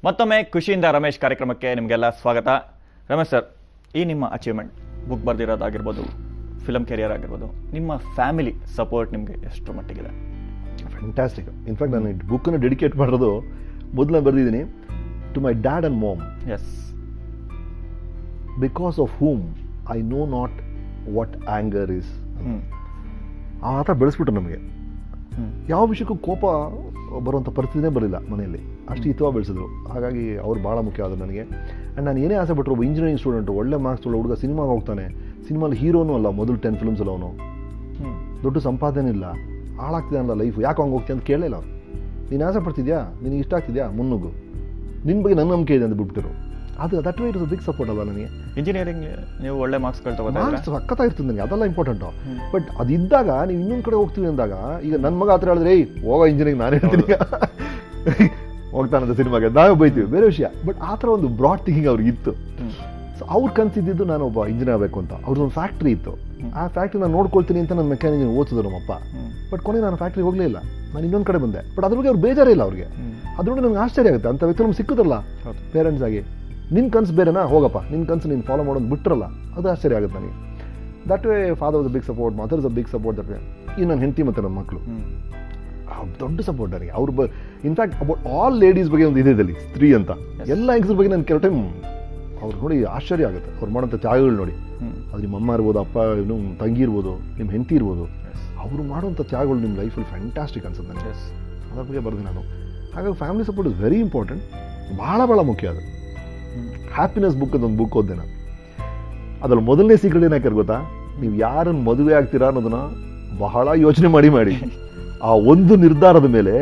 ಮತ್ತೊಮ್ಮೆ ಖುಷಿಯಿಂದ ರಮೇಶ್ ಕಾರ್ಯಕ್ರಮಕ್ಕೆ ನಿಮಗೆಲ್ಲ ಸ್ವಾಗತ. ರಮೇಶ್ ಸರ್, ಈ ನಿಮ್ಮ ಅಚೀವ್ಮೆಂಟ್, ಬುಕ್ ಬರೆದಿರೋದಾಗಿರ್ಬೋದು, ಫಿಲಮ್ ಕೆರಿಯರ್ ಆಗಿರ್ಬೋದು, ನಿಮ್ಮ ಫ್ಯಾಮಿಲಿ ಸಪೋರ್ಟ್ ನಿಮಗೆ ಎಷ್ಟು ಮಟ್ಟಿಗಿದೆ? ಫ್ಯಾಂಟಾಸ್ಟಿಕ್. ಇನ್ಫ್ಯಾಕ್ಟ್ ನಾನು ಈ ಬುಕ್ಕನ್ನು ಡೆಡಿಕೇಟ್ ಮಾಡೋದು ಮೊದಲು ಬರೆದಿದ್ದೀನಿ to my dad and mom. Yes. Because of whom I know not what anger is. ಆ ಥರ ಬೆಳೆಸ್ಬಿಟ್ರು ನಮಗೆ. ಯಾವ ವಿಷಯಕ್ಕೂ ಕೋಪ ಬರುವಂಥ ಪರಿಸ್ಥಿತಿನೇ ಬರಲಿಲ್ಲ ಮನೆಯಲ್ಲಿ, ಅಷ್ಟು ಹಿತವಾಗಿ ಬೆಳೆಸಿದ್ರು. ಹಾಗಾಗಿ ಅವ್ರು ಭಾಳ ಮುಖ್ಯ ಆದರು ನನಗೆ. ಆ್ಯಂಡ್ ನಾನು ಏನೇ ಆಸೆ ಪಟ್ಟರು, ಒಬ್ಬ ಇಂಜಿನಿಯರಿಂಗ್ ಸ್ಟೂಡೆಂಟು, ಒಳ್ಳೆ ಮಾರ್ಕ್ಸ್ ಉಳ್ಳ ಹುಡುಗ ಸಿನಿಮಾಗೆ ಹೋಗ್ತಾನೆ, ಸಿನಿಮಾಲಿ ಹೀರೋನೂ ಅಲ್ಲ, ಮೊದಲು 10 ಫಿಲ್ಮ್ಸಲ್ಲಿ ಅವನು, ದೊಡ್ಡ ಸಂಪಾದನೆ ಇಲ್ಲ, ಹಾಳಾಗ್ತಿದೆ ಅನ್ನೋ ಲೈಫು, ಯಾಕೆ ಹಂಗೆ ಹೋಗ್ತೀಯ ಅಂತ ಕೇಳಲಿಲ್ಲ ಅವ್ರು. ನೀನು ಆಸೆ ಪಡ್ತಿದ್ಯಾ, ನಿನಗೆ ಇಷ್ಟ ಆಗ್ತಿದ್ಯಾ, ಮುನ್ನುಗ್ಗು, ನಿನ್ನ ಬಗ್ಗೆ ನನ್ನ ನಂಬಿಕೆ ಇದೆ ಅಂತ ಬಿಟ್ಬಿಟ್ಟಿರು. ಅದು that way it is big support ಅಲ್ಲ ನನಗೆ. ಇಂಜಿನಿಯರಿಂಗ್ ನೀವು ಒಳ್ಳೆ ಮಾರ್ಕ್ಸ್ಗಳು ತಗೋತಾರೆ, ಮಾರ್ಕ್ಸ್ ಸಕ್ಕತ್ತಾಗಿರ್ತದೆ ನನಗೆ, ಅದೆಲ್ಲ ಇಂಪಾರ್ಟೆಂಟು. ಬಟ್ ಅದಿದ್ದಾಗ ನೀವು ಇನ್ನೊಂದು ಕಡೆ ಹೋಗ್ತೀವಿ ಅಂದಾಗ, ಈಗ ನನ್ನ ಮಗ ಹತ್ರ ಹೇಳಿದ್ರೆ ಏಯ್ ಹೋಗೋ ಇಂಜಿನಿಯರಿಂಗ್, ನಾನು ಹೇಳ್ತೀನಿ ಹೋಗ್ತಾನಂತ ಸಿನಿಮಾಗೆ, ನಾವೇ ಬೈತೀವಿ, ಬೇರೆ ವಿಷಯ. ಬಟ್ ಆ ಥರ ಒಂದು ಬ್ರಾಡ್ ಥಿಂಕಿಂಗ್ ಅವ್ರಿಗೆ ಇತ್ತು. ಸೊ ಅವ್ರು ಕನ್ಸಿದ್ದು ನಾನು ಒಬ್ಬ ಇಂಜಿನಿಯರ್ ಆಗಬೇಕು ಅಂತ. ಅವ್ರದ್ದೊಂದು ಫ್ಯಾಕ್ಟ್ರಿ ಇತ್ತು, ಆ ಫ್ಯಾಕ್ಟ್ರಿ ನಾನು ನೋಡ್ಕೊಳ್ತೀನಿ ಅಂತ ನನ್ನ ಮೆಕ್ಯಾನಿಕ್ ಓದಿಸಿದ್ರು ನಮ್ಮಪ್ಪ. ಬಟ್ ಕೊನೆ ನಾನು ಫ್ಯಾಕ್ಟ್ರಿಗೆ ಹೋಗಲೇ ಇಲ್ಲ, ನಾನು ಇನ್ನೊಂದು ಕಡೆ ಬಂದೆ. ಬಟ್ ಅದ್ರ ಬಗ್ಗೆ ಅವ್ರು ಬೇಜಾರೇ ಇಲ್ಲ ಅವ್ರಿಗೆ. ಅದ್ರೊಂದು ನನಗೆ ಆಶ್ಚರ್ಯ ಆಗುತ್ತೆ, ಅಂಥ ವ್ಯಕ್ತಿ ನಮ್ಗೆ ಸಿಕ್ಕುದಲ್ಲ ಪೇರೆಂಟ್ಸ್ ಆಗಿ. ನಿನ್ನ ಕನ್ಸು ಬೇರೆನಾ, ಹೋಗಪ್ಪ ನಿನ್ನ ಕನ್ಸು ನೀನು ಫಾಲೋ ಮಾಡೋದು ಬಿಟ್ಟರಲ್ಲ, ಅದು ಆಶ್ಚರ್ಯ ಆಗುತ್ತೆ ನನಗೆ. That way father was a big support, mother is a big support. That way ಈ ನನ್ನ ಹೆಂಡತಿ ಮತ್ತು ನನ್ನ ಮಕ್ಕಳು ದೊಡ್ಡ ಸಪೋರ್ಟ್ ನನಗೆ. ಅವ್ರು ಇನ್ಫ್ಯಾಕ್ಟ್ ಅಬೌಟ್ ಆಲ್ ಲೇಡೀಸ್ ಬಗ್ಗೆ ಒಂದು ಇದಲ್ಲಿ ಸ್ತ್ರೀ ಅಂತ, ಎಲ್ಲ ಹೆಂಗಸ್ರ ಬಗ್ಗೆ ನಾನು ಕೆಲವು ಟೈಮ್ ಅವ್ರು ನೋಡಿ ಆಶ್ಚರ್ಯ ಆಗುತ್ತೆ. ಅವ್ರು ಮಾಡೋಂಥ ತ್ಯಾಗಗಳು ನೋಡಿ, ಅದು ನಿಮ್ಮ ಅಮ್ಮ ಇರ್ಬೋದು, ಅಪ್ಪ ನಿಮ್ಮ ತಂಗಿ ಇರ್ಬೋದು, ನಿಮ್ಮ ಹೆಂಡತಿ ಇರ್ಬೋದು, ಅವರು ಮಾಡುವಂಥ ತ್ಯಾಗಗಳು ನಿಮ್ಮ ಲೈಫಲ್ಲಿ ಫ್ಯಾಂಟಾಸ್ಟಿಕ್ ಅನ್ಸುತ್ತೆ ನನಗೆ. ಅದ್ರ ಬಗ್ಗೆ ಬರ್ತೀನಿ ನಾನು. ಹಾಗಾಗಿ family support is very important, ಭಾಳ ಭಾಳ ಮುಖ್ಯ. ಅದು ಹ್ಯಾಪಿನೆಸ್ ಬುಕ್ ಅದೊಂದು ಬುಕ್ ಓದಿದೆ ನಾನು. ಅದ್ರಲ್ಲಿ ಮೊದಲನೇ ಸೀಕ್ರೆಟ್ ಏನಾಕಿರ್ ಗೊತ್ತಾ, ನೀವು ಯಾರನ್ನು ಮದುವೆ ಆಗ್ತೀರಾ ಅನ್ನೋದನ್ನ ಬಹಳ ಯೋಚನೆ ಮಾಡಿ ಆ ಒಂದು ನಿರ್ಧಾರದ ಮೇಲೆ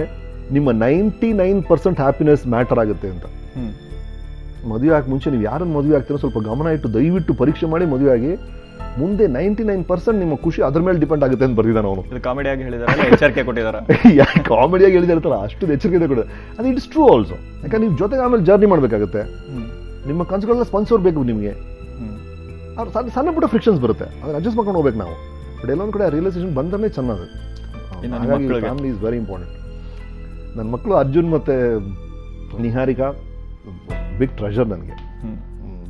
ನಿಮ್ಮ 99% ಹ್ಯಾಪಿನೆಸ್ ಮ್ಯಾಟರ್ ಆಗುತ್ತೆ ಅಂತ. ಮದುವೆ ಆಗಿ ಮುಂಚೆ ನೀವು ಯಾರನ್ನು ಮದುವೆ ಆಗ್ತೀರೋ ಸ್ವಲ್ಪ ಗಮನ ಇಟ್ಟು ದಯವಿಟ್ಟು ಪರೀಕ್ಷೆ ಮಾಡಿ ಮದುವೆ ಆಗಿ, ಮುಂದೆ 99% ನಿಮ್ಮ ಖುಷಿ ಅದ್ರ ಮೇಲೆ ಡಿಪೆಂಡ್ ಆಗುತ್ತೆ ಅಂತ ಬರ್ದಿದ್ದಾನೆ ಅವನು. ಕಾಮಿಡಿಯಾಗಿ ಹೇಳಿದಾರೆ, ಎಚ್ಚರಿಕೆ ಕೊಟ್ಟಿದ್ದಾರೆ. ಕಾಮಿಡಿಯಾಗಿ ಹೇಳಿದಾರಲ್ಲ, ಅಷ್ಟು ಎಚ್ಚರಿಕೆ ಕೊಡೋದು. ಅದು ಇಟ್ಸ್ ಟ್ರೂ ಆಲ್ಸೋ. ಯಾಕಂದ್ರೆ ನೀವು ಜೊತೆಗೆ ಆಮೇಲೆ ಜರ್ನಿ ಮಾಡಬೇಕಾಗುತ್ತೆ. ನಿಮ್ಮ ಕನಸುಗಳನ್ನ ಸ್ಪಾನ್ಸರ್ ಬೇಕು ನಿಮಗೆ. ಸಣ್ಣ ಪುಟ್ಟ ಫ್ರಿಕ್ಷನ್ಸ್ ಬರುತ್ತೆ, ಅದನ್ನ ಅಡ್ಜಸ್ಟ್ ಮಾಡ್ಕೊಂಡು ಹೋಗ್ಬೇಕು ನಾವು. ಬಟ್ ಎಲ್ಲೊಂದು ಕಡೆ ರಿಯಲೈಸೇಷನ್ ಬಂದ್ರೆ ಚೆನ್ನಾಗಿ. ಹಾಗಾಗಿ ಫ್ಯಾಮಿಲಿ ಇಸ್ ವೆರಿ ಇಂಪಾರ್ಟೆಂಟ್. ನನ್ನ ಮಕ್ಕಳು ಅರ್ಜುನ್ ಮತ್ತು ನಿಹಾರಿಕಾ ಬಿಗ್ ಟ್ರೆಷರ್ ನನಗೆ.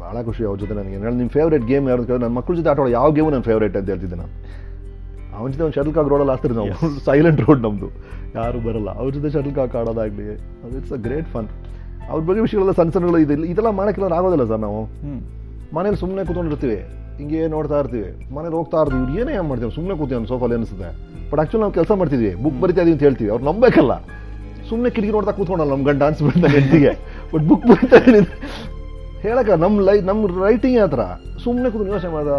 ಭಾಳ ಖುಷಿ ಅವ್ರ ಜೊತೆ ನನಗೆ. ನಿಮ್ಮ ಫೇವ್ರೇಟ್ ಗೇಮ್ ಯಾರು ಕೇಳಿದ್ರೆ, ನನ್ನ ಮಕ್ಕಳ ಜೊತೆ ಆಟ ಆಡೋ ಯಾವ ಗೇಮು ನನ್ನ ಫೇವ್ರೇಟ್ ಅಂತ ಹೇಳ್ತಿದ್ದೆ ನಾನು. ಅವನ ಜೊತೆ ಒಂದು ಶಟಲ್ ಕಾಕ್ ರೋಡಲ್ಲಿ ಆಡ್ತೀರಿ ನಾವು, ಸೈಲೆಂಟ್ ರೋಡ್ ನಮ್ಮದು, ಯಾರು ಬರಲ್ಲ. ಅವ್ರ ಜೊತೆ ಶಟಲ್ ಕಾಕ್ ಆಡೋದಾಗಲಿ, ಅದು ಇಟ್ಸ್ ಅ ಗ್ರೇಟ್ ಫನ್. ಅವ್ರ ಬಗ್ಗೆ ವಿಷಯಗಳೆಲ್ಲ ಸಣ್ಣ ಸಣ್ಣಗಳು ಇದೆಲ್ಲ ಮಾಡೋಕ್ಕೆಲ್ಲ ಆಗೋದಿಲ್ಲ ಸರ್. ನಾವು ಮನೇಲಿ ಸುಮ್ಮನೆ ಕೂತ್ಕೊಂಡಿರ್ತೀವಿ, ಹಿಂಗೆ ನೋಡ್ತಾ ಇರ್ತೀವಿ, ಮನೇಲಿ ಹೋಗ್ತಾ ಇರ್ತೀವಿ, ಇವ್ರು ಏನೇ ಮಾಡ್ತೀವಿ, ಸುಮ್ಮನೆ ಕೂತೀವಿ ಅವ್ನು ಸೋಫಾಲಿ ಅನಿಸುತ್ತೆ. ಬಟ್ ಆ್ಯಕ್ಚುಲಿ ನಾವು ಕೆಲಸ ಮಾಡ್ತಿದ್ವಿ, ಬುಕ್ ಬರಿತಾ ಇದೀವಿ ಅಂತ ಹೇಳ್ತೀವಿ, ಅವ್ರು ನಂಬೇಕಲ್ಲ. ಸುಮ್ಮನೆ ಕಿಟಕಿ ನೋಡ್ತಾ ಕೂತ್ಕೊಂಡಲ್ಲ ನಮ್ಮ ಗಂಟೆ ಅನ್ಸ್ಬಿಡ್ತಾ ಹೆಂಡತಿಗೆ. ಬಟ್ ಬುಕ್ ಬರಿತಾ ಇದೀನಿ ಹೇಳಕ್ಕ ನಮ್ಮ ರೈಟಿಂಗ್ ಆ ಥರ ಸುಮ್ಮನೆ ಕೂತು ಯೋಚನೆ ಮಾಡ್ದ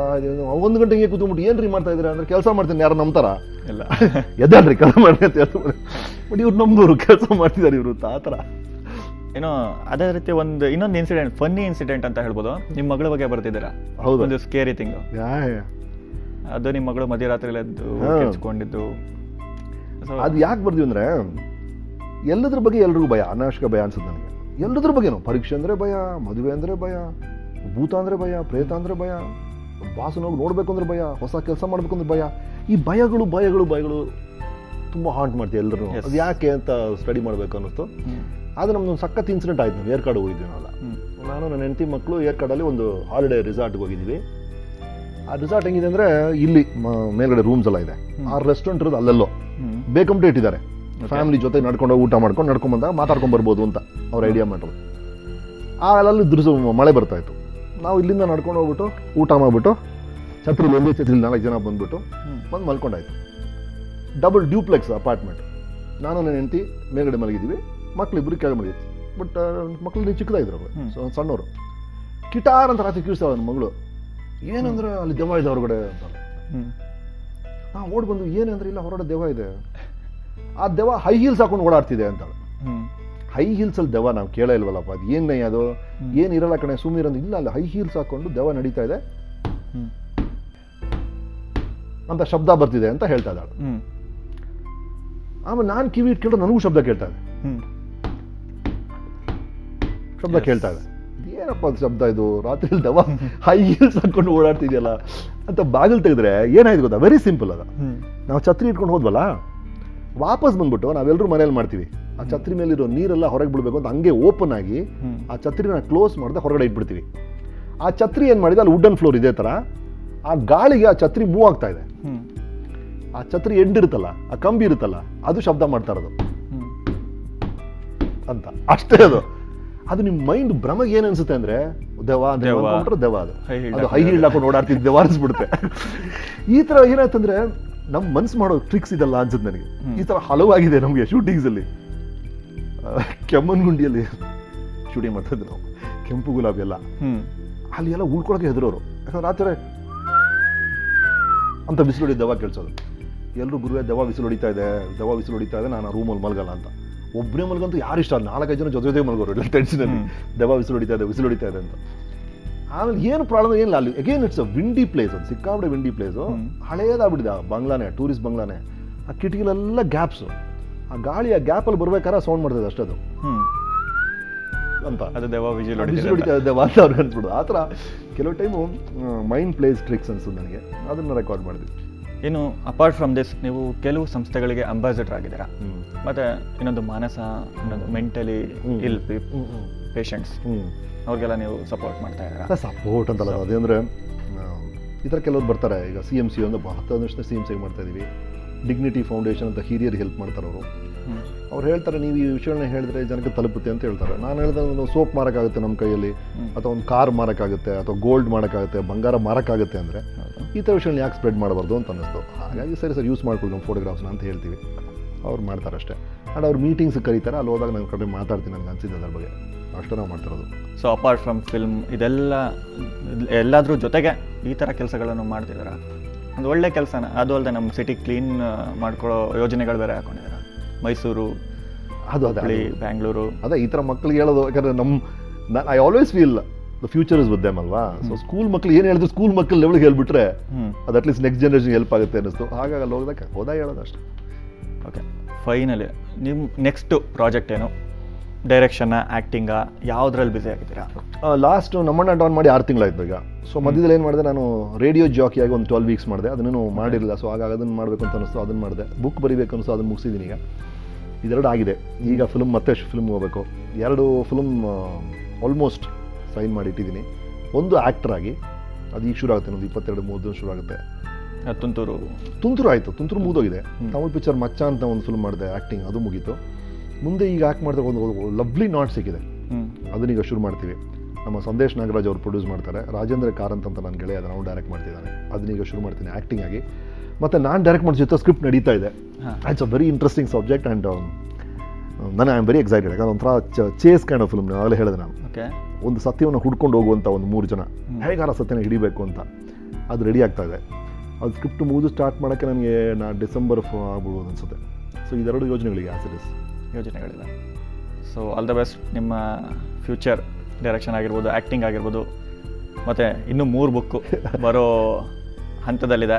1 ಗಂಟೆಗೆ ಕೂತ್ಬಿಟ್ಟು ಏನ್ರಿ ಮಾಡ್ತಾ ಇದ್ರೆ ಅಂದ್ರೆ, ಕೆಲಸ ಮಾಡ್ತೀನಿ ಯಾರು ನಂಬ್ತಾರ ಇಲ್ಲ, ಎದ್ದಾಡ್ರಿ ಕೆಲಸ ಮಾಡಿ ಅಂತ ಹೇಳ್ತಾರೆ. ಬಟ್ ಇವ್ರು ನಮ್ದವ್ರು ಕೆಲಸ ಮಾಡ್ತಿದ್ದಾರೆ ಇವರು ಆ ಥರ. ಏನೋ ಅದೇ ರೀತಿ ಇನ್ನೊಂದು ಇನ್ಸಿಡೆಂಟ್, ಫನ್ನಿ ಇನ್ಸಿಡೆಂಟ್ ಅಂತ ಹೇಳ್ಬೋದು. ನಿಮ್ಮ ಮಗಳ ಬಗ್ಗೆ ಬರ್ತಿದ್ದೀರಾ? ಹೌದು, ಒಂದು ಸ್ಕೇರಿ ಥಿಂಗ್ ಅದು. ನಿಮ್ಮ ಮಗಳು ಮಧ್ಯರಾತ್ರಿ ಎದ್ದು ಕೆಚ್ಕೊಂಡಿದ್ದು, ಅದು ಯಾಕೆ ಬರ್ತೀವಿ ಅಂದ್ರೆ, ಎಲ್ಲದ್ರ ಬಗ್ಗೆ ಎಲ್ರಿಗೂ ಭಯ, ಅನಾವಶ್ಯಕ ಭಯ ಅನ್ಸುತ್ತೆ ನನಗೆ. ಎಲ್ಲದ್ರ ಬಗ್ಗೆನೂ, ಪರೀಕ್ಷೆ ಅಂದರೆ ಭಯ, ಮದುವೆ ಅಂದರೆ ಭಯ, ಭೂತ ಅಂದರೆ ಭಯ, ಪ್ರೇತ ಅಂದರೆ ಭಯ, ಬಾಸನ ಹೋಗಿ ನೋಡ್ಬೇಕು ಅಂದ್ರೆ ಭಯ, ಹೊಸ ಕೆಲಸ ಮಾಡ್ಬೇಕು ಅಂದ್ರೆ ಭಯ. ಈ ಭಯಗಳು ತುಂಬ ಹಾಂಟ್ ಮಾಡ್ತೀವಿ ಎಲ್ಲರೂ. ಅದು ಯಾಕೆ ಅಂತ ಸ್ಟಡಿ ಮಾಡಬೇಕು ಅನ್ನಿಸ್ತು. ಅದು ನಮ್ದೊಂದು ಸಖತ್ ಇನ್ಸಿಡೆಂಟ್ ಆಯ್ತು. ನಾವು ಏರ್ಕಾಡು ಹೋಗಿದ್ವಿ ನಾವೆಲ್ಲ, ನಾನು ನನ್ನ ಹೆಂಡತಿ ಮಕ್ಕಳು ಏರ್ಕಾಡಲ್ಲಿ ಒಂದು ಹಾಲಿಡೇ ರಿಸಾರ್ಟ್ಗೆ ಹೋಗಿದ್ವಿ. ಆ ರಿಸಾರ್ಟ್ ಹೆಂಗಿದೆ ಅಂದರೆ, ಇಲ್ಲಿ ಮೇಲ್ಗಡೆ ರೂಮ್ಸ್ ಎಲ್ಲ ಇದೆ, ಆ ರೆಸ್ಟೋರೆಂಟ್ ಇರೋದು ಅಲ್ಲೆಲ್ಲೋ ಬೇಕಂಪ್ಟೇ ಇಟ್ಟಿದ್ದಾರೆ. ಫ್ಯಾಮಿಲಿ ಜೊತೆ ನಡ್ಕೊಂಡು ಊಟ ನಡ್ಕೊಂಡು ಬಂದಾಗ ಮಾತಾಡ್ಕೊಂಡು ಬರ್ಬೋದು ಅಂತ ಅವ್ರ ಐಡಿಯಾ ಮಾಡೋದು. ಅಲ್ಲಿ ಮಳೆ ಬರ್ತಾ ಇತ್ತು. ನಾವು ಇಲ್ಲಿಂದ ನಡ್ಕೊಂಡು ಹೋಗ್ಬಿಟ್ಟು ಊಟ ಮಾಡಿಬಿಟ್ಟು ಛತ್ರಿಲಿ 4 ಜನ ಬಂದು ಮಲ್ಕೊಂಡಾಯ್ತು. Double duplex apartment. ನಾನು ನನ್ನ ಹೆಂಡತಿ ಮೇಲ್ಗಡೆ ಮಲಗಿದ್ದೀವಿ, ಮಕ್ಳಿಬ್ರು ಕೆಳಗೆ ಮಲಗಿತ್ತು. ಬಟ್ ಮಕ್ಳು ಚಿಕ್ಕದಾಗಿದ್ರು, ಸಣ್ಣವರು. ಕಿಟಾರ್ ಅಂತ ರಾತ್ರಿ ಕಿಳಿಸ್ತಾವ ನನ್ನ ಮಗಳು. ಏನಂದ್ರೆ ಅಲ್ಲಿ ದೆವ್ವ ಇದೆ ಹೊರಗಡೆ ಅಂತ. ನಾವು ಓಡ್ ಬಂದು ಏನಂದ್ರೆ, ಇಲ್ಲ ಹೊರಗಡೆ ದೆವ್ವ ಇದೆ. ಆ ದೆವ್ವ ಹೈ ಹೀಲ್ಸ್ ಹಾಕೊಂಡು ಓಡಾಡ್ತಿದೆ ಅಂತ. ಹೈ ಹೀಲ್ಸ್ ಅಲ್ಲಿ ದೆವ್ವ ನಾವು ಕೇಳೇ ಇಲ್ವಲ್ಲಪ್ಪ, ಅದು ಏನೇ ಅದು ಏನಿರಲ್ಲ ಕಣೆ ಸುಮ್ಮನಿರಂದು. ಇಲ್ಲ, ಅಲ್ಲಿ ಹೈ ಹೀಲ್ಸ್ ಹಾಕೊಂಡು ದೆವ್ವ ನಡೀತಾ ಇದೆ ಅಂತ ಶಬ್ದ ಬರ್ತಿದೆ ಅಂತ ಹೇಳ್ತಾ ಇದ್ದಾಳೆ. ಆಮೇಲೆ ನಾನು ಕಿವಿ ಇಟ್ಕೊಂಡ್ರೆ ನನಗೂ ಶಬ್ದ ಕೇಳ್ತಾ ಇದೆ, ಶಬ್ದ ಕೇಳ್ತಾ ಇದೆ. ಏನಪ್ಪ ಅದು ಶಬ್ದ ಇದು, ರಾತ್ರಿ ದೆವ್ವ ಹೈ ಹೀಲ್ಸ್ ಹಾಕೊಂಡು ಓಡಾಡ್ತಿದೆಯಲ್ಲ ಅಂತ ಬಾಗಿಲು ತೆಗೆದ್ರೆ ಏನಾಯ್ತು ಗೊತ್ತಾ? Very simple. ಅದ ನಾವು ಛತ್ರಿ ಇಟ್ಕೊಂಡು ಹೋದ್ವಲ್ಲ, ವಾಪಸ್ ಬಂದ್ಬಿಟ್ಟು ನಾವೆಲ್ಲರೂ ಮನೇಲಿ ಮಾಡ್ತೀವಿ, ಆ ಛತ್ರಿ ಮೇಲಿರೋ ನೀರೆಲ್ಲ ಹೊರಗೆ ಬಿಡಬೇಕು ಅಂತ ಹಂಗೆ ಓಪನ್ ಆಗಿ ಆ ಛತ್ರಿನ ಕ್ಲೋಸ್ ಮಾಡಿದೆ ಹೊರಗಡೆ ಇಟ್ಬಿಡ್ತೀವಿ. ಆ ಛತ್ರಿ ಏನು ಮಾಡಿದೆ, ಅಲ್ಲಿ ವುಡನ್ ಫ್ಲೋರ್ ಇದೇ ಥರ, ಆ ಗಾಳಿಗೆ ಆ ಛತ್ರಿ ಮೂವ್ ಆಗ್ತಾ ಇದೆ. ಆ ಛತ್ರಿ ಎಂಡ್ ಇರುತ್ತಲ್ಲ, ಆ ಕಂಬಿ ಇರುತ್ತಲ್ಲ, ಅದು ಶಬ್ದ ಮಾಡ್ತಾ ಇರೋದು ಅಂತ ಅಷ್ಟೇ. ಅದು ನಿಮ್ಮ ಮೈಂಡ್ ಭ್ರಮಗೆ ಏನ್ ಅನ್ಸುತ್ತೆ ಅಂದ್ರೆ ದೆವ್ವ ದೆವ್ವ ಅದು ಹೈ ಹೀಲ್ಡ್ ಹಾಕೊಂಡು ಓಡಾಡ್ತಿದ್ದೆ ವಾರಿಸ್ಬಿಡುತ್ತೆ. ಈ ತರ ಏನಾಯ್ತಂದ್ರೆ ನಮ್ ಮನ್ಸು ಮಾಡೋ ಟ್ರಿಕ್ಸ್ ಇದಲ್ಲ ಅನ್ಸುತ್ತೆ ನನಗೆ. ಈ ತರ ಹಲವಾಗಿದೆ ನಮ್ಗೆ ಶೂಟಿಂಗ್ಸ್ ಅಲ್ಲಿ. ಕೆಮ್ಮನ್ಗುಂಡಿಯಲ್ಲಿ ಶೂಟಿಂಗ್ ಮಾಡ್ತಾ ಇದ್ವಿ ನಾವು, ಕೆಂಪು ಗುಲಾಬಿ ಎಲ್ಲ. ಅಲ್ಲಿ ಎಲ್ಲ ಉಳ್ಕೊಳಕ್ಕೆ ಹೆದರೋರು, ಯಾಕಂದ್ರೆ ರಾತ್ರಿ ಅಂತ ಬಿಸಿಲು ಹೊಡಿ ದೆವ್ವ ಕೇಳಿಸೋದು. ಎಲ್ಲರೂ ಗುರುವೇ ದೆವ್ವ ಬಿಸಿಲು ಹೊಡಿತಾ ಇದೆ, ನಾನು ಆ ರೂಮಲ್ಲಿ ಮಲಗಲ್ಲ ಅಂತ. ಒಬ್ಬನೇ ಮಲ್ಗಂತೂ ಯಾರು ಇಷ್ಟ ಅಲ್ಲ, 4-5 ಜನ ಜೊತೆ ಮಲ್ಗೋರು ಎಲ್ಲ ಟೆನ್ಷನಲ್ಲಿ, ದೆವ್ವ ಬಿಸಿಲು ಹೊಡಿತಾ ಇದೆ ಅಂತ. ಆಮೇಲೆ ಏನು ಪ್ರಾಬ್ಲಮ್ ಏನಿಲ್ಲ ಅಲ್ಲಿ. ಅಗೇನ್ ಇಟ್ಸ್ ಅ ವಿಂಡಿ ಪ್ಲೇಸ್, ಅದು ಸಿಕ್ಕಾಬಿಡೆ ವಿಂಡಿ ಪ್ಲೇಸು, ಹಳೇದಾಗ್ಬಿಟ್ಟಿದೆ ಆ ಬಂಗ್ಲಾನೆ, ಟೂರಿಸ್ಟ್ ಬಂಗ್ಲಾನೆ. ಆ ಕಿಟಕಿಲೆಲ್ಲ ಗ್ಯಾಪ್ಸು, ಆ ಗಾಳಿ ಆ ಗ್ಯಾಪಲ್ಲಿ ಬರ್ಬೇಕಾದ್ರೆ ಸೌಂಡ್ ಮಾಡ್ತದೆ ಅಷ್ಟದು ಅಂತ. ಅದು ದೆವ್ವ ಬಿಸಿಲು ಹೊಡಿತಾ ಇದೆ ಅಂತ ಅವ್ರಿಗೆ ಅನ್ಸ್ಬಿಡೋದು. ಆ ಥರ ಕೆಲವು ಟೈಮು ಮೈಂಡ್ ಪ್ಲೇಸ್ ಟ್ರಿಕ್ಸ್ ಅನ್ಸುತ್ತೆ ನನಗೆ, ಅದನ್ನು ರೆಕಾರ್ಡ್ ಮಾಡಿದ್ವಿ. ಇನ್ನು ಅಪಾರ್ಟ್ ಫ್ರಮ್ ದಿಸ್, ನೀವು ಕೆಲವು ಸಂಸ್ಥೆಗಳಿಗೆ ಅಂಬಾಸಿಡರ್ ಆಗಿದ್ದೀರಾ, ಮತ್ತೆ ಇನ್ನೊಂದು ಮಾನಸ, ಇನ್ನೊಂದು ಮೆಂಟಲಿ ಇಲ್ ಪೇಷಂಟ್ಸ್, ಅವ್ರಿಗೆಲ್ಲ ನೀವು ಸಪೋರ್ಟ್ ಮಾಡ್ತಾ ಇದ್ದೀರಾ? ಸಪೋರ್ಟ್ ಅಂತಲ್ಲ, ಅದೇಂದ್ರೆ ಈ ಥರ ಕೆಲವ್ರು ಬರ್ತಾರೆ. ಈಗ CMC ಒಂದು 10 ವರ್ಷದ CMC ಮಾಡ್ತಾ ಇದೀವಿ. ಡಿಗ್ನಿಟಿ ಫೌಂಡೇಶನ್ ಅಂತ ಹಿರಿಯರಿಗೆ ಹೆಲ್ಪ್ ಮಾಡ್ತಾರೆ ಅವರು. ಅವ್ರು ಹೇಳ್ತಾರೆ, ನೀವು ಈ ವಿಷಯಗಳನ್ನ ಹೇಳಿದ್ರೆ ಜನಕ್ಕೆ ತಲುಪುತ್ತೆ ಅಂತ ಹೇಳ್ತಾರೆ. ನಾನು ಹೇಳಿದ್ರೆ ಒಂದು ಸೋಪ್ ಮಾರೋಕ್ಕಾಗುತ್ತೆ ನಮ್ಮ ಕೈಯಲ್ಲಿ, ಅಥವಾ ಒಂದು ಕಾರ್ ಮಾರೋಕ್ಕಾಗುತ್ತೆ, ಅಥವಾ ಗೋಲ್ಡ್ ಮಾಡೋಕ್ಕಾಗುತ್ತೆ, ಬಂಗಾರ ಮಾರೋಕ್ಕಾಗುತ್ತೆ ಅಂದರೆ ಈ ಥರ ವಿಷಯಗಳನ್ನ ಯಾಕೆ ಸ್ಪ್ರೆಡ್ ಮಾಡಬಾರ್ದು ಅಂತ ಅನ್ನಿಸ್ತು. ಹಾಗಾಗಿ ಸರಿ ಯೂಸ್ ಮಾಡ್ಕೊಳ್ಳಿ ನಮ್ಮ ಫೋಟೋಗ್ರಾಫ್ಸ್ನ ಅಂತ ಹೇಳ್ತೀವಿ. ಅವ್ರು ಮಾಡ್ತಾರೆ ಅಷ್ಟೇ. ಆ್ಯಂಡ್ ಅವ್ರು ಮೀಟಿಂಗ್ಸ್ ಕರೀತಾರೆ, ಅಲ್ಲಿ ಹೋದಾಗ ನಾನು ಕಡಿಮೆ ಮಾತಾಡ್ತೀನಿ, ನನಗೆ ಅನಿಸಿದ್ದು ಅದ್ರ ಬಗ್ಗೆ ಅಷ್ಟೇ ನಾವು ಮಾಡ್ತಿರೋದು. ಸೊ ಅಪಾರ್ಟ್ ಫ್ರಮ್ ಫಿಲ್ಮ್ ಎಲ್ಲಾದ್ರ ಜೊತೆಗೆ ಈ ಥರ ಕೆಲಸಗಳನ್ನು ಮಾಡ್ತಿದ್ದಾರೆ. ಒಂದು ಒಳ್ಳೆ ಕೆಲಸನ, ಅದು ಅಲ್ಲದೆ ನಮ್ಮ ಸಿಟಿ ಕ್ಲೀನ್ ಮಾಡ್ಕೊಳ್ಳೋ ಯೋಜನೆಗಳು ಬೇರೆ ಹಾಕೊಂಡಿದ್ದಾರೆ. ಮೈಸೂರು, ಅದು ಬ್ಯಾಂಗ್ಳೂರು, ಅದೇ ಈ ಥರ ಮಕ್ಳಿಗೆ ಹೇಳೋದು. ಯಾಕಂದರೆ I always feel the future is with them ಅಲ್ವಾ. ಸೊ ಸ್ಕೂಲ್ ಮಕ್ಳು ಏನು ಹೇಳಿದ್ರು, ಸ್ಕೂಲ್ ಮಕ್ಳು ಲೆವೆಲ್ಗೆ ಹೇಳ್ಬಿಟ್ರೆ ಅದು ಅಟ್ಲೀಸ್ಟ್ ನೆಕ್ಸ್ಟ್ ಜನರೇಷನ್ಗೆ ಹೆಲ್ಪ್ ಆಗುತ್ತೆ ಅನ್ನಿಸ್ತು. ಹಾಗಾಗಿ ಅಲ್ಲಿ ಹೋದಾಗ ಹೇಳೋದು ಅಷ್ಟೇ. ಓಕೆ, ಫೈನಲಿ ನಿಮ್ಮ ನೆಕ್ಸ್ಟು ಪ್ರಾಜೆಕ್ಟ್ ಏನು? ಡೈರೆಕ್ಷನ್ನ, ಆ್ಯಕ್ಟಿಂಗಾ, ಯಾವುದ್ರಲ್ಲಿ ಬ್ಯುಸಿ ಆಗಿದ್ದೀರಾ? ಲಾಸ್ಟ್ ನಮ್ಮಣ್ಣ ಡಾನ್ ಮಾಡಿ 6 ತಿಂಗಳಾಯ್ತು ಈಗ. ಸೊ ಮಧ್ಯದಲ್ಲಿ ಏನು ಮಾಡಿದೆ, ನಾನು ರೇಡಿಯೋ ಜಾಕಿಯಾಗಿ ಒಂದು 12 ವೀಕ್ಸ್ ಮಾಡಿದೆ. ಅದನ್ನೇನು ಮಾಡಿರಲಿಲ್ಲ. ಸೊ ಹಾಗಾಗಿ ಅದನ್ನು ಮಾಡಬೇಕು ಅಂತ ಅನಿಸ್ತು, ಅದನ್ನು ಮಾಡಿದೆ. ಬುಕ್ ಬರೀಬೇಕು ಅನಿಸ್ತು, ಅದನ್ನು ಮುಗಿಸಿದ್ದೀನಿ. ಈಗ ಇದೆರಡು ಆಗಿದೆ. ಈಗ ಮತ್ತೆ ಫಿಲ್ಮ್ ಹೋಗಬೇಕು. 2 ಫಿಲ್ಮ್ ಆಲ್ಮೋಸ್ಟ್ ಸೈನ್ ಮಾಡಿ ಇಟ್ಟಿದ್ದೀನಿ. ಒಂದು ಆ್ಯಕ್ಟರ್ ಆಗಿ, ಅದು ಈಗ ಶುರು ಆಗುತ್ತೆ, ಒಂದು 22-23 ದಿನ ಶುರು ಆಗುತ್ತೆ. ತುಂತುರು ಆಯಿತು, ತುಂತುರು ಮುಗಿದೋಗಿದೆ. ತಮಿಳ್ ಪಿಕ್ಚರ್ ಮಚ್ಚ ಅಂತ ಒಂದು ಫಿಲ್ಮ್ ಮಾಡಿದೆ, ಆ್ಯಕ್ಟಿಂಗ್ ಅದು ಮುಗೀತು. ಮುಂದೆ ಈಗ ಆ್ಯಕ್ಟ್ ಮಾಡಿದ್ರೆ ಒಂದು ಲವ್ಲಿ ನಾಟ್ ಸಿಕ್ಕಿದೆ, ಅದನ್ನೀಗ ಶುರು ಮಾಡ್ತೀವಿ. ನಮ್ಮ ಸಂದೇಶ್ ನಾಗರಾಜ್ ಅವರು ಪ್ರೊಡ್ಯೂಸ್ ಮಾಡ್ತಾರೆ. ರಾಜೇಂದ್ರ ಕಾರಂತ್ ಅಂತ ನನ್ನ ಗೆಳೆಯ, ಅದನ್ನು ಡೈರೆಕ್ಟ್ ಮಾಡ್ತಿದ್ದಾನೆ. ಅದನ್ನೀಗ ಶುರು ಮಾಡ್ತೀನಿ ಆ್ಯಕ್ಟಿಂಗ್ ಆಗಿ. ಮತ್ತು ನಾನು ಡೈರೆಕ್ಟ್ ಮಾಡೋ ಜೊತೆ ಸ್ಕ್ರಿಪ್ಟ್ ನಡೀತಾ ಇದೆ. It's a very interesting subject and ನಾನು ಐ ಆಮ್ ವೆರಿ ಎಕ್ಸೈಟೆಡ್. ಯಾಕಂದ್ರೆ ಒಂಥರ ಚೇಸ್ ಕೈಂಡ್ ಆಫ್ ಫಿಲ್ಮ್. ಆಗಲೇ ಹೇಳಿದೆ ನಾನು, ಒಂದು ಸತ್ಯವನ್ನು ಹುಡ್ಕೊಂಡು ಹೋಗುವಂಥ ಒಂದು 3 ಜನ ಹೇಗಾರ ಸತ್ಯನ ಹಿಡಿಬೇಕು ಅಂತ. ಅದು ರೆಡಿ ಆಗ್ತಾ ಇದೆ. ಅದು ಸ್ಕ್ರಿಪ್ಟ್ ಮುಗಿದು ಸ್ಟಾರ್ಟ್ ಮಾಡೋಕ್ಕೆ ನನಗೆ ಡಿಸೆಂಬರ್ ಆಗ್ಬಿಡ್ಬೋದು ಅನಿಸುತ್ತೆ. ಸೊ ಇದೆರಡು ಯೋಜನೆಗಳಿಗೆ ಯೋಜನೆಗಳಿದೆ. So all the best. ನಿಮ್ಮ ಫ್ಯೂಚರ್ ಡೈರೆಕ್ಷನ್ ಆಗಿರ್ಬೋದು, ಆ್ಯಕ್ಟಿಂಗ್ ಆಗಿರ್ಬೋದು, ಮತ್ತು ಇನ್ನೂ 3 ಬುಕ್ಕು ಬರೋ ಹಂತದಲ್ಲಿದೆ.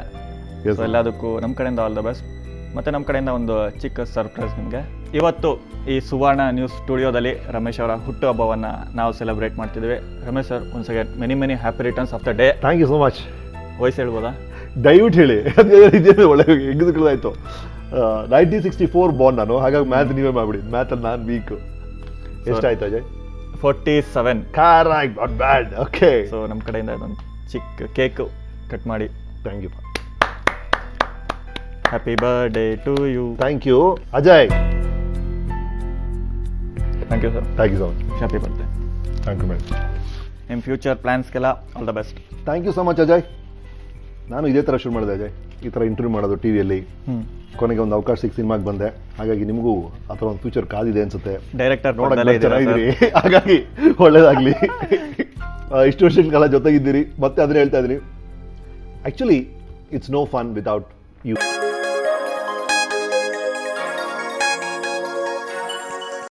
ಸೊ ಎಲ್ಲದಕ್ಕೂ ನಮ್ಮ ಕಡೆಯಿಂದ ಆಲ್ ದ ಬೆಸ್ಟ್. ಮತ್ತು ನಮ್ಮ ಕಡೆಯಿಂದ ಒಂದು ಚಿಕ್ಕ ಸರ್ಪ್ರೈಸ್ ನಿಮಗೆ. ಇವತ್ತು ಈ ಸುವರ್ಣ ನ್ಯೂಸ್ ಸ್ಟುಡಿಯೋದಲ್ಲಿ ರಮೇಶ್ ಅವರ ಹುಟ್ಟುಹಬ್ಬವನ್ನು ನಾವು ಸೆಲೆಬ್ರೇಟ್ ಮಾಡ್ತಿದ್ದೀವಿ. Ramesh sir, once again many happy returns of the day. Thank you so much. ವಯಸ್ಸು ಹೇಳ್ಬೋದಾ? ದಯವಿಟ್ಟು ಹೇಳಿ. ಒಳ್ಳೆ ಎಗ್ದುಕೊಳ್ಳಾಯಿತು. 1964 ಬಾರ್ನ್ ನಾನು, ಹಾಗಾಗಿ ಮ್ಯಾಥ್ ನೀವೇ ಮಾಡಿಬಿಡಿ. ಮ್ಯಾಥಲ್ಲಿ ನಾನು ವೀಕು. ಎಷ್ಟಾಯ್ತು Ajay? 47. Correct, not bad. Okay. So ನಮ್ಮ ಕಡೆಯಿಂದ ಅದೊಂದು ಚಿಕ್ಕ ಕೇಕು ಕಟ್ ಮಾಡಿ. Thank you. Happy birthday to you. Thank you Ajay. Thank you sir. Thank you so much. Happy birthday. Thank you madam. ನಿಮ್ಮ ಫ್ಯೂಚರ್ ಪ್ಲ್ಯಾನ್ಸ್ಗೆಲ್ಲ all the best. Thank you so much Ajay. ನಾನು ಇದೇ ಥರ ಶುರು ಮಾಡಿದೆ ಅಜಯ್, ಈ ಥರ ಇಂಟರ್ವ್ಯೂ ಮಾಡೋದು ಟಿವಿಯಲ್ಲಿ. ಕೊನೆಗೆ ಒಂದು ಅವಕಾಶ ಸಿಕ್ಕ ಸಿನಿಮಾಗೆ ಬಂದೆ. ಹಾಗಾಗಿ ನಿಮಗೂ ಆ ಥರ ಒಂದು ಫ್ಯೂಚರ್ ಕಾದಿದೆ ಅನ್ಸುತ್ತೆ. ಡೈರೆಕ್ಟರ್ ಚೆನ್ನಾಗಿದ್ದೀರಿ, ಹಾಗಾಗಿ ಒಳ್ಳೇದಾಗಲಿ. ಇಷ್ಟು ವರ್ಷಗಳ ಕಾಲ ಜೊತೆಗಿದ್ದೀರಿ. ಮತ್ತೆ ಅದನ್ನೇ ಹೇಳ್ತಾ ಇದ್ದೀನಿ, actually it's no fun without you.